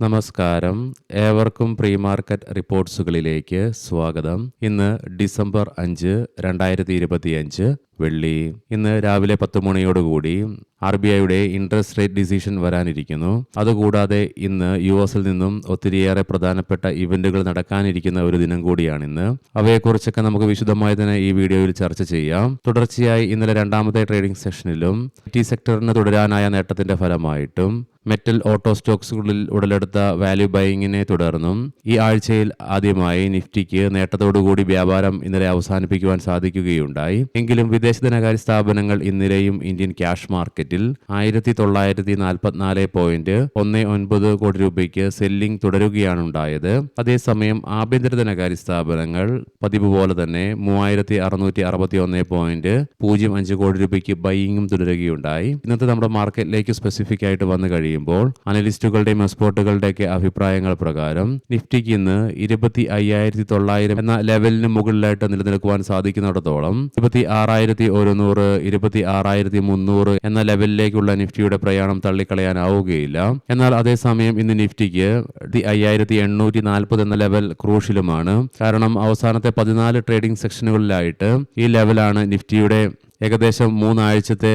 നമസ്കാരം. ഏവർക്കും pre market റിപ്പോർട്ട്സുകളിലേക്ക് സ്വാഗതം. ഇന്ന് ഡിസംബർ 5, 2025 വെള്ളി. ഇന്ന് രാവിലെ 10 മണിയോടുകൂടി RBIയുടെ ഇൻട്രസ്റ്റ് റേറ്റ് ഡിസിഷൻ വരാനിരിക്കുന്നു. അതുകൂടാതെ ഇന്ന് US-ൽ നിന്നും ഒത്തിരിയേറെ പ്രധാനപ്പെട്ട ഇവന്റുകൾ നടക്കാനിരിക്കുന്ന ഒരു ദിനം കൂടിയാണിന്ന്. അവയെക്കുറിച്ചൊക്കെ നമുക്ക് വിശദമായി തന്നെ ഈ വീഡിയോയിൽ ചർച്ച ചെയ്യാം. തുടർച്ചയായി ഇന്നലെ രണ്ടാമത്തെ ട്രേഡിംഗ് സെഷനിലും IT സെക്ടറിന് തുടരാനായ നേട്ടത്തിന്റെ ഫലമായിട്ടും മെറ്റൽ ഓട്ടോ സ്റ്റോക്സുകളിൽ ഉടലെടുത്ത വാല്യൂ ബൈയിങ്ങിനെ തുടർന്നും ഈ ആഴ്ചയിൽ ആദ്യമായി നിഫ്റ്റിക്ക് നേട്ടത്തോടുകൂടി വ്യാപാരം ഇന്നലെ അവസാനിപ്പിക്കുവാൻ സാധിക്കുകയുണ്ടായി. എങ്കിലും വിദേശ ധനകാര്യ സ്ഥാപനങ്ങൾ ഇന്നലെയും ഇന്ത്യൻ ക്യാഷ് മാർക്കറ്റിൽ 1944.19 കോടി രൂപയ്ക്ക് സെല്ലിംഗ് തുടരുകയാണ് ഉണ്ടായത്. അതേസമയം ആഭ്യന്തര ധനകാര്യ സ്ഥാപനങ്ങൾ പതിവ് പോലെ തന്നെ 3661.05 കോടി രൂപയ്ക്ക് ബൈയിങ്ങും തുടരുകയുണ്ടായി. ഇന്നത്തെ നമ്മുടെ മാർക്കറ്റിലേക്ക് സ്പെസിഫിക് ആയിട്ട് വന്നു കഴിയുമ്പോൾ അനലിസ്റ്റുകളുടെയും എക്സ്പേർട്ടുകളുടെയൊക്കെ അഭിപ്രായങ്ങൾ പ്രകാരം നിഫ്റ്റിക്ക് ഇന്ന് 25,900 എന്ന ലെവലിന് മുകളിലായിട്ട് നിലനിൽക്കുവാൻ സാധിക്കുന്നിടത്തോളം 26,100, 26,300 എന്ന ലെവലിലേക്കുള്ള നിഫ്റ്റിയുടെ പ്രയാണം തള്ളിക്കളയാനാവുകയില്ല. എന്നാൽ അതേസമയം ഇന്ന് നിഫ്റ്റിക്ക് 5,840 എന്ന ലെവൽ ക്രൂഷ്യലുമാണ്. കാരണം അവസാനത്തെ 14 ട്രേഡിംഗ് സെക്ഷനുകളിലായിട്ട് ഈ ലെവലാണ് നിഫ്റ്റിയുടെ ഏകദേശം 3 ആഴ്ചത്തെ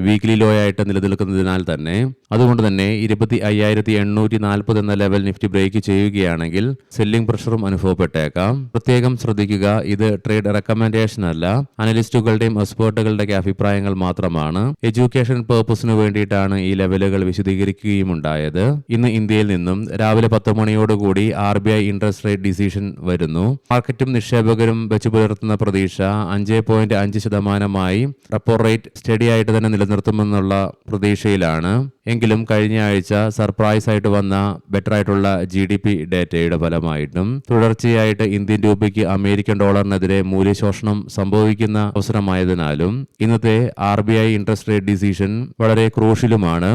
വീക്ക്ലി ലോ ആയിട്ട് നിലനിൽക്കുന്നതിനാൽ തന്നെ അതുകൊണ്ട് തന്നെ 25,840 എന്ന ലെവൽ നിഫ്റ്റി ബ്രേക്ക് ചെയ്യുകയാണെങ്കിൽ സെല്ലിംഗ് പ്രഷറും അനുഭവപ്പെട്ടേക്കാം. പ്രത്യേകം ശ്രദ്ധിക്കുക, ഇത് ട്രേഡ് റെക്കമെൻഡേഷൻ അല്ല, അനലിസ്റ്റുകളുടെയും എക്സ്പേർട്ടുകളുടെയൊക്കെ അഭിപ്രായങ്ങൾ മാത്രമാണ്. എഡ്യൂക്കേഷൻ പേർപ്പസിന് വേണ്ടിയിട്ടാണ് ഈ ലെവലുകൾ വിശദീകരിക്കുകയും ഉണ്ടായത്. ഇന്ന് ഇന്ത്യയിൽ നിന്നും രാവിലെ 10 മണിയോടുകൂടി RBI ഇൻട്രസ്റ്റ് റേറ്റ് ഡിസിഷൻ വരുന്നു. മാർക്കറ്റും നിക്ഷേപകരും വെച്ചു പുലർത്തുന്ന പ്രതീക്ഷ 5.5% റെപ്പോ റേറ്റ് സ്റ്റഡി ആയിട്ട് തന്നെ നിലനിർത്തുമെന്നുള്ള പ്രതീക്ഷയിലാണ്. എങ്കിലും കഴിഞ്ഞ ആഴ്ച സർപ്രൈസ് ആയിട്ട് വന്ന ബെറ്റർ ആയിട്ടുള്ള GDP ഡേറ്റയുടെ ഫലമായിട്ടും തുടർച്ചയായിട്ട് ഇന്ത്യൻ രൂപയ്ക്ക് അമേരിക്കൻ ഡോളറിനെതിരെ മൂല്യശോഷണം സംഭവിക്കുന്ന അവസരമായതിനാലും ഇന്നത്തെ RBI ഇൻട്രസ്റ്റ് റേറ്റ് ഡിസിഷൻ വളരെ ക്രൂഷ്യലുമാണ്.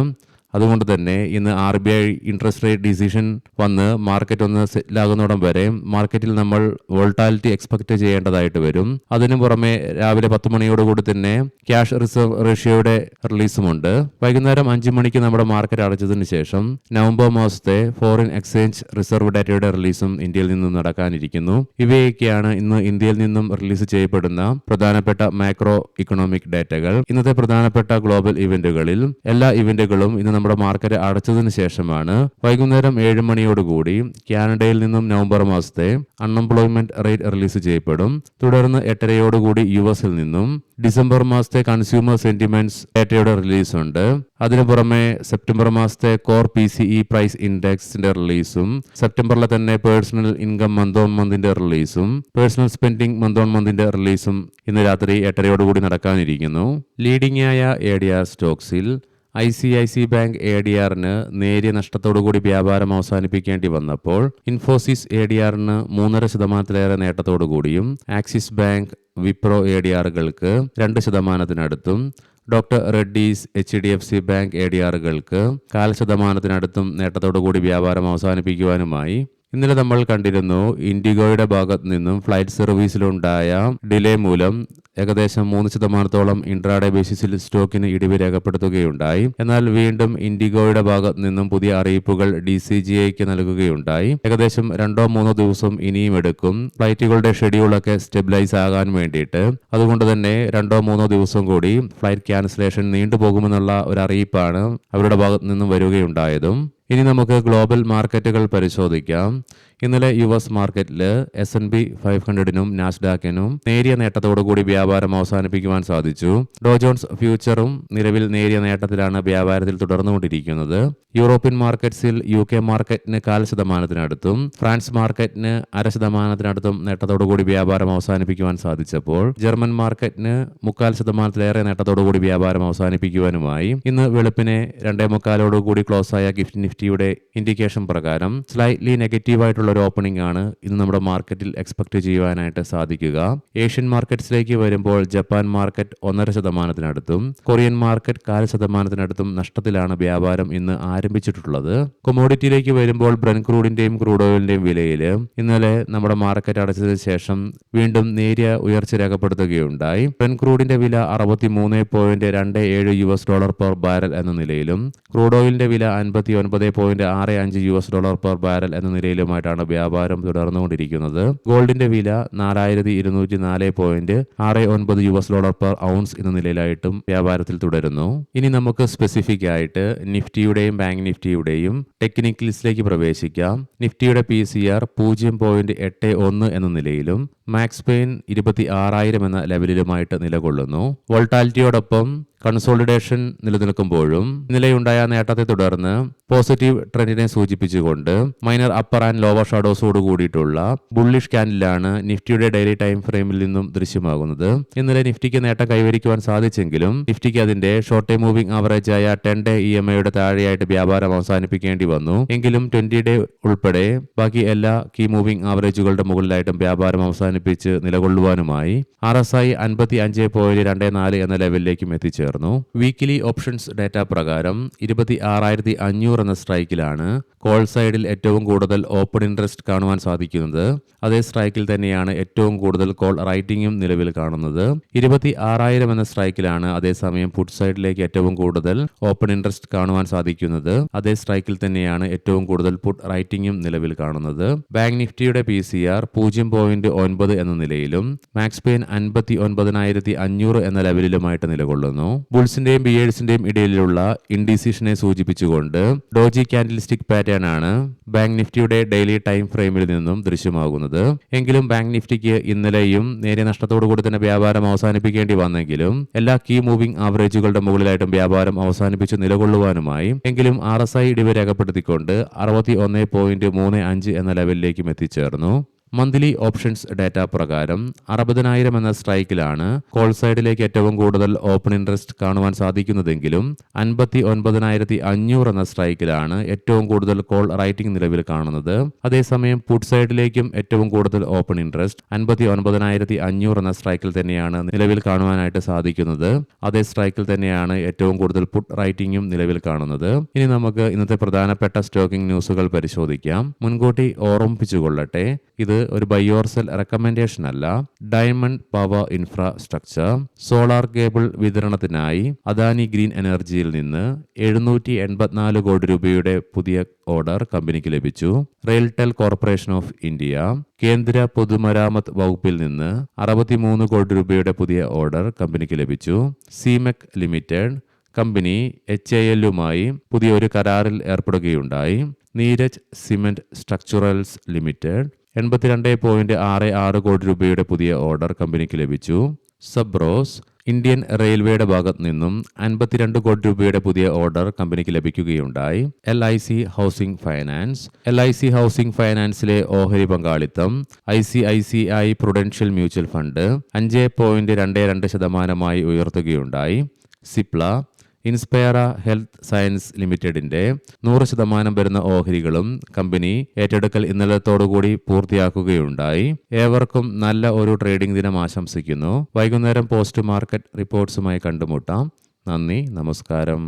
അതുകൊണ്ട് തന്നെ ഇന്ന് RBI ഇൻട്രസ്റ്റ് റേറ്റ് ഡിസിഷൻ വന്ന് മാർക്കറ്റ് ഒന്ന് സെറ്റിലാകുന്നിടം വരെ മാർക്കറ്റിൽ നമ്മൾ വോൾട്ടാലിറ്റി എക്സ്പെക്ട് ചെയ്യേണ്ടതായിട്ട് വരും. അതിനു പുറമെ രാവിലെ 10 മണിയോടുകൂടി തന്നെ ക്യാഷ് റിസർവ് റേഷ്യോയുടെ റിലീസുമുണ്ട്. വൈകുന്നേരം 5 മണിക്ക് നമ്മുടെ മാർക്കറ്റ് അടച്ചതിന് ശേഷം നവംബർ മാസത്തെ ഫോറിൻ എക്സ്ചേഞ്ച് റിസർവ് ഡേറ്റയുടെ റിലീസും ഇന്ത്യയിൽ നിന്നും നടക്കാനിരിക്കുന്നു. ഇവയൊക്കെയാണ് ഇന്ന് ഇന്ത്യയിൽ നിന്നും റിലീസ് ചെയ്യപ്പെടുന്ന പ്രധാനപ്പെട്ട മാക്രോ ഇക്കണോമിക് ഡേറ്റകൾ. ഇന്നത്തെ പ്രധാനപ്പെട്ട ഗ്ലോബൽ ഇവന്റുകളിൽ എല്ലാ ഇവന്റുകളും ഇന്ന് നമ്മുടെ മാർക്കറ്റ് അടച്ചതിന് ശേഷമാണ്. വൈകുന്നേരം 7 മണിയോടുകൂടി കാനഡയിൽ നിന്നും നവംബർ മാസത്തെ അൺഎംപ്ലോയ്മെന്റ് റേറ്റ് റിലീസ് ചെയ്യപ്പെടും. തുടർന്ന് 8:30 US-ൽ നിന്നും ഡിസംബർ മാസത്തെ കൺസ്യൂമർ സെന്റിമെന്റ്സ് ഡേറ്റയുടെ റിലീസ് ഉണ്ട്. അതിനു പുറമെ സെപ്റ്റംബർ മാസത്തെ കോർ PCE പ്രൈസ് ഇൻഡെക്സിന്റെ റിലീസും സെപ്റ്റംബറിലെ തന്നെ പേഴ്സണൽ ഇൻകം മന്ത് ഓൺ മന്തിന്റെ റിലീസും പേഴ്സണൽ സ്പെൻഡിംഗ് മന്ത് ഓൺ മന്തിന്റെ റിലീസും ഇന്ന് രാത്രി 8:30 നടക്കാനിരിക്കുന്നു. ലീഡിംഗ് ആയ ADR സ്റ്റോക്സിൽ ICIC ബാങ്ക് ADRന് നേരിയ നഷ്ടത്തോടുകൂടി വ്യാപാരം അവസാനിപ്പിക്കേണ്ടി വന്നപ്പോൾ ഇൻഫോസിസ് ADRന് 3.5% നേട്ടത്തോടുകൂടിയും ആക്സിസ് ബാങ്ക് വിപ്രോ ADRകൾക്ക് 2%-അടുത്തും ഡോക്ടർ റെഡ്ഡീസ് HDFC ബാങ്ക് ADRകൾക്ക് 0.5%-അടുത്തും നേട്ടത്തോടുകൂടി വ്യാപാരം അവസാനിപ്പിക്കുവാനുമായി. ഇന്നലെ നമ്മൾ കണ്ടിരുന്നു ഇൻഡിഗോയുടെ ഭാഗത്ത് നിന്നും ഫ്ലൈറ്റ് സർവീസിലുണ്ടായ ഡിലേ മൂലം ഏകദേശം 3% ഇൻട്രാഡേ ബേസിസിൽ സ്റ്റോക്കിന് ഇടിവ് രേഖപ്പെടുത്തുകയുണ്ടായി. എന്നാൽ വീണ്ടും ഇൻഡിഗോയുടെ ഭാഗത്ത് നിന്നും പുതിയ അറിയിപ്പുകൾ DCGIക്ക് നൽകുകയുണ്ടായി. ഏകദേശം 2-3 ദിവസം ഇനിയും എടുക്കും ഫ്ലൈറ്റുകളുടെ ഷെഡ്യൂളൊക്കെ സ്റ്റെബിലൈസ് ആകാൻ വേണ്ടിയിട്ട്. അതുകൊണ്ട് തന്നെ 2-3 ദിവസം കൂടി ഫ്ലൈറ്റ് ക്യാൻസലേഷൻ നീണ്ടുപോകുമെന്നുള്ള ഒരു അറിയിപ്പാണ് അവരുടെ ഭാഗത്ത് നിന്നും വരികയുണ്ടായതും. ഇനി നമുക്ക് ഗ്ലോബൽ മാർക്കറ്റുകൾ പരിശോധിക്കാം. ഇന്നലെ US മാർക്കറ്റിൽ S&P 500നും നാസ്ഡാക്കിനും നേരിയ നേട്ടത്തോടുകൂടി വ്യാപാരം അവസാനിപ്പിക്കുവാൻ സാധിച്ചു. ഡോ ജോൺസ് ഫ്യൂച്ചറും നിലവിൽ നേരിയ നേട്ടത്തിലാണ് വ്യാപാരത്തിൽ തുടർന്നുകൊണ്ടിരിക്കുന്നത്. യൂറോപ്യൻ മാർക്കറ്റ്സിൽ UK മാർക്കറ്റിന് 0.5%-അടുത്തും ഫ്രാൻസ് മാർക്കറ്റിന് 0.5%-അടുത്തും നേട്ടത്തോടുകൂടി വ്യാപാരം അവസാനിപ്പിക്കുവാൻ സാധിച്ചപ്പോൾ ജർമ്മൻ മാർക്കറ്റിന് 0.25%-ലേറെ നേട്ടത്തോടുകൂടി വ്യാപാരം അവസാനിപ്പിക്കുവാനുമായി. ഇന്ന് വെളുപ്പിനെ 2:45 ക്ലോസ് ആയ ഗിഫ്റ്റ് നിഫ്റ്റിയുടെ ഇൻഡിക്കേഷൻ പ്രകാരം സ്ലൈറ്റ്ലി നെഗറ്റീവായിട്ടുള്ള ഒരു ഓപ്പണിംഗ് ആണ് ഇന്ന് നമ്മുടെ മാർക്കറ്റിൽ എക്സ്പെക്ട് ചെയ്യുവാനായിട്ട് സാധിക്കുക. ഏഷ്യൻ മാർക്കറ്റ്സിലേക്ക് വരുമ്പോൾ ജപ്പാൻ മാർക്കറ്റ് 1.5%-അടുത്തും കൊറിയൻ മാർക്കറ്റ് 0.5%-അടുത്തും നഷ്ടത്തിലാണ് വ്യാപാരം ഇന്ന് ആരംഭിച്ചിട്ടുള്ളത്. കൊമോഡിറ്റിയിലേക്ക് വരുമ്പോൾ ബ്രന്റ് ക്രൂഡിന്റെയും ക്രൂഡ് ഓയിലിന്റെയും വിലയിൽ ഇന്നലെ നമ്മുടെ മാർക്കറ്റ് അടച്ചതിന് ശേഷം വീണ്ടും നേരിയ ഉയർച്ച രേഖപ്പെടുത്തുകയുണ്ടായി. ബ്രന്റ് ക്രൂഡിന്റെ വില $63.27 US per ബാരൽ എന്ന നിലയിലും ക്രൂഡ് ഓയിലിന്റെ വില 59 $45 പെർ ബാരൽ എന്ന നിലയിലുമായിട്ടാണ് വ്യാപാരം തുടർന്നുകൊണ്ടിരിക്കുന്നത്. ഗോൾഡിന്റെ വില $4204.69 പെർ ഔൺസ് എന്ന നിലയിലായിട്ടും വ്യാപാരത്തിൽ തുടരുന്നു. ഇനി നമുക്ക് സ്പെസിഫിക് ആയിട്ട് നിഫ്റ്റിയുടെയും ബാങ്ക് നിഫ്റ്റിയുടെയും ടെക്നിക്കൽസിലേക്ക് പ്രവേശിക്കാം. നിഫ്റ്റിയുടെ PCR 0.81 എന്ന നിലയിലും മാക്സ് പെയിൻ 26,000 എന്ന ലെവലിലുമായിട്ട് നിലകൊള്ളുന്നു. വോൾട്ടാലിറ്റിയോടൊപ്പം കൺസോളിഡേഷൻ നിലനിൽക്കുമ്പോഴും ഇന്നലെയുണ്ടായ നേട്ടത്തെ തുടർന്ന് പോസിറ്റീവ് ട്രെൻഡിനെ സൂചിപ്പിച്ചുകൊണ്ട് മൈനർ അപ്പർ ആൻഡ് ലോവർ ഷാഡോസോട് കൂടിയിട്ടുള്ള ബുള്ളിഷ് ക്യാൻഡിലാണ് നിഫ്റ്റിയുടെ ഡെയിലി ടൈം ഫ്രെയിമിൽ നിന്നും ദൃശ്യമാകുന്നത്. ഇന്നലെ നിഫ്റ്റിക്ക് നേട്ടം കൈവരിക്കുവാൻ സാധിച്ചെങ്കിലും നിഫ്റ്റിക്ക് അതിന്റെ ഷോർട്ട് ടൈം മൂവിംഗ് ആവറേജ് ആയ 10-day EMAയുടെ താഴെയായിട്ട് വ്യാപാരം അവസാനിപ്പിക്കേണ്ടി വന്നു. എങ്കിലും 20-day ഉൾപ്പെടെ ബാക്കി എല്ലാ കീ മൂവിംഗ് ആവറേജുകളുടെ മുകളിലായിട്ടും വ്യാപാരം അവസാനിപ്പിച്ച് നിലകൊള്ളുവാനുമായി RSI 55.24 എന്ന ലെവലിലേക്കും എത്തിച്ചേർന്നു. വീക്കിലി ഓപ്ഷൻസ് ഡാറ്റ പ്രകാരം 26,500 എന്ന സ്ട്രൈക്കിലാണ് കോൾ സൈഡിൽ ഏറ്റവും കൂടുതൽ ഓപ്പൺ ഇൻട്രസ്റ്റ് കാണുവാൻ സാധിക്കുന്നത്. അതേ സ്ട്രൈക്കിൽ തന്നെയാണ് ഏറ്റവും കൂടുതൽ കോൾ റൈറ്റിംഗും നിലവിൽ കാണുന്നത്. 26,000 എന്ന സ്ട്രൈക്കിലാണ് അതേസമയം പുട്ട് സൈഡിലേക്ക് ഏറ്റവും കൂടുതൽ ഓപ്പൺ ഇൻട്രസ്റ്റ് കാണുവാൻ സാധിക്കുന്നത്. അതേ സ്ട്രൈക്കിൽ തന്നെയാണ് ഏറ്റവും കൂടുതൽ പുട്ട് റൈറ്റിംഗും നിലവിൽ കാണുന്നത്. ബാങ്ക് നിഫ്റ്റിയുടെ PCR 0.9 എന്ന നിലയിലും മാക്സ് പെയിൻ 59,500 എന്ന ലെവലിലുമായിട്ട് നിലകൊള്ളുന്നു. ബുൾസിന്റെയും ബിയേഴ്സിന്റെയും ഇടയിലുള്ള ഇൻഡിസിഷനെ സൂചിപ്പിച്ചുകൊണ്ട് ഡോജി ക്യാൻഡിൽസ്റ്റിക് പാറ്റേൺ ആണ് ബാങ്ക് നിഫ്റ്റിയുടെ ഡെയിലി ടൈം ഫ്രെയിമിൽ നിന്നും ദൃശ്യമാകുന്നത്. എങ്കിലും ബാങ്ക് നിഫ്റ്റിക്ക് ഇന്നലെയും നേരിയ നഷ്ടത്തോടുകൂടി തന്നെ വ്യാപാരം അവസാനിപ്പിക്കേണ്ടി വന്നെങ്കിലും എല്ലാ കീ മൂവിംഗ് ആവറേജുകളുടെ മുകളിലായിട്ടും വ്യാപാരം അവസാനിപ്പിച്ച് നിലകൊള്ളുവാനുമായി എങ്കിലും RSI ഇടിവ് രേഖപ്പെടുത്തിക്കൊണ്ട് 61.35 എന്ന ലെവലിലേക്കും എത്തിച്ചേർന്നു. മന്ത്ലി ഓപ്ഷൻസ് ഡാറ്റ പ്രകാരം 60,000 എന്ന സ്ട്രൈക്കിലാണ് കോൾ സൈഡിലേക്ക് ഏറ്റവും കൂടുതൽ ഓപ്പൺ ഇൻട്രസ്റ്റ് കാണുവാൻ സാധിക്കുന്നതെങ്കിലും 59,500 എന്ന സ്ട്രൈക്കിലാണ് ഏറ്റവും കൂടുതൽ കോൾ റൈറ്റിംഗ് നിലവിൽ കാണുന്നത്. അതേസമയം പുട്ട് സൈഡിലേക്കും ഏറ്റവും കൂടുതൽ ഓപ്പൺ ഇൻട്രസ്റ്റ് 59,500 എന്ന സ്ട്രൈക്കിൽ തന്നെയാണ് നിലവിൽ കാണുവാനായിട്ട് സാധിക്കുന്നത്. അതേ സ്ട്രൈക്കിൽ തന്നെയാണ് ഏറ്റവും കൂടുതൽ പുട്ട് റൈറ്റിംഗും നിലവിൽ കാണുന്നത്. ഇനി നമുക്ക് ഇന്നത്തെ പ്രധാനപ്പെട്ട സ്റ്റോക്കിംഗ് ന്യൂസുകൾ പരിശോധിക്കാം. മുൻകൂട്ടി ഓർമ്മിപ്പിച്ചുകൊള്ളട്ടെ, ഇത് ഒരു ബൈ ഓർ സെൽ റെക്കമെൻഡേഷൻ അല്ല. Diamond power infrastructure solar cable വിതരണത്തിനായി അദാനി ഗ്രീൻ എനർജിയിൽ നിന്ന് 784 കോടി രൂപയുടെ പുതിയ ഓർഡർ കമ്പനിക്ക് ലഭിച്ചു. റെയിൽടെൽ കോർപ്പറേഷൻ ഓഫ് ഇന്ത്യ കേന്ദ്ര പൊതുമരാമത്ത് വകുപ്പിൽ നിന്ന് 63 കോടി രൂപയുടെ പുതിയ ഓർഡർ കമ്പനിക്ക് ലഭിച്ചു. സീമെക് ലിമിറ്റഡ് കമ്പനി HALയുമായി പുതിയ ഒരു കരാറിൽ ഏർപ്പെടുകയുണ്ടായി. നീരജ് സിമന്റ് സ്ട്രക്ചറൽസ് ലിമിറ്റഡ് 82.66 കോടി രൂപയുടെ പുതിയ ഓർഡർ കമ്പനിക്ക് ലഭിച്ചു. സബ്രോസ് ഇന്ത്യൻ റെയിൽവേയുടെ ഭാഗത്തു നിന്നും 52 കോടി രൂപയുടെ പുതിയ ഓർഡർ കമ്പനിക്ക് ലഭിക്കുകയുണ്ടായി. LIC ഹൗസിംഗ് ഫൈനാൻസിലെ ഓഹരി പങ്കാളിത്തം ICICI പ്രൊഡൻഷ്യൽ മ്യൂച്വൽ ഫണ്ട് 5.22% ഉയർത്തുകയുണ്ടായി. സിപ്ല ഇൻസ്പയറ ഹെൽത്ത് സയൻസ് ലിമിറ്റഡിന്റെ 100% വരുന്ന ഓഹരികളും കമ്പനി ഏറ്റെടുക്കൽ ഇന്നലത്തോടുകൂടി പൂർത്തിയാക്കുകയുണ്ടായി. ഏവർക്കും നല്ല ഒരു ട്രേഡിംഗ് ദിനം ആശംസിക്കുന്നു. വൈകുന്നേരം പോസ്റ്റ് മാർക്കറ്റ് റിപ്പോർട്ട്സുമായി കണ്ടുമുട്ടാം. നന്ദി, നമസ്കാരം.